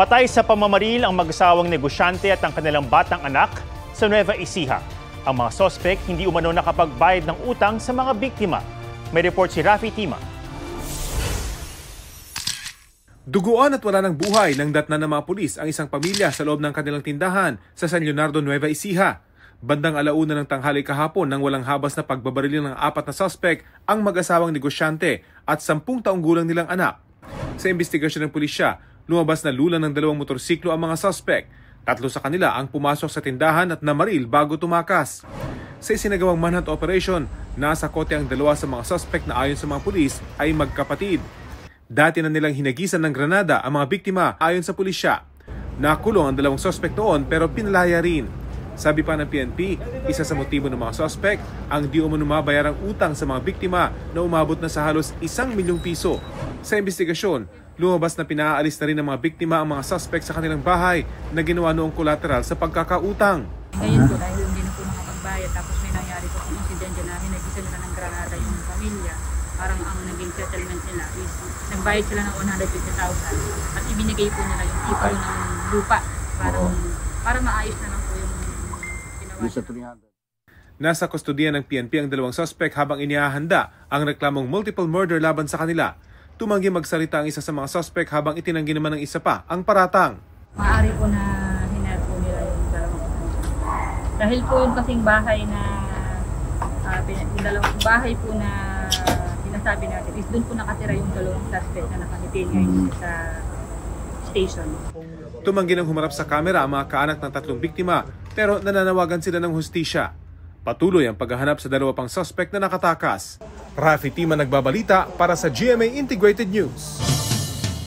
Patay sa pamamaril ang mag-asawang negosyante at ang kanilang batang anak sa Nueva Ecija. Ang mga sospek hindi umano nakapagbayad ng utang sa mga biktima. May report si Rafi Tima. Duguan at wala ng buhay nang datnan ng mga pulis ang isang pamilya sa loob ng kanilang tindahan sa San Leonardo, Nueva Ecija. Bandang alauna ng tanghali kahapon nang walang habas na pagbabaril ng 4 na suspect ang mag-asawang negosyante at 10 taong gulang nilang anak. Sa investigasyon ng pulisya, lumabas na lula ng 2 motorsiklo ang mga suspect. 3 sa kanila ang pumasok sa tindahan at namaril bago tumakas. Sa isinagawang manhunt operation, nasa kote ang 2 sa mga suspect na ayon sa mga pulis ay magkapatid. Dati na nilang hinagisan ng granada ang mga biktima ayon sa pulisya. Nakulong ang 2 suspect noon pero pinalaya rin. Sabi pa ng PNP, isa sa motibo ng mga suspect ang di umano mabayarang utang sa mga biktima na umabot na sa halos 1 milyong piso. Sa investigasyon, lumabas na pinaalis na rin ng mga biktima ang mga suspect sa kanilang bahay na ginawa noong collateral sa pagkakautang. Ngayon po dahil hindi na po nakapagbayad tapos may nangyari po kung incident na hinagisa nila ng granada yung pamilya. Parang ang naging settlement nila is nagbayad sila ng 150,000 at ibinigay po nila yung tipo ng lupa para maayos na lang po yung ginawa. Nasa kustodiya ng PNP ang 2 suspect habang inihahanda ang reklamong multiple murder laban sa kanila. Tumanggi magsalita ang isa sa mga suspect habang itinanggi naman ng isa pa ang paratang. Maaari po na hinayad po nila yung 2. Dahil po yung kasing bahay na yung 2 bahay po na sinasabi natin is doon po nakatira yung 2 suspect na nakahitin ngayon sa station. Tumanggi ng humarap sa kamera ang mga kaanak ng 3 biktima pero nananawagan sila ng hustisya. Patuloy ang paghahanap sa 2 pang suspect na nakatakas. Rafi Tima nagbabalita para sa GMA Integrated News.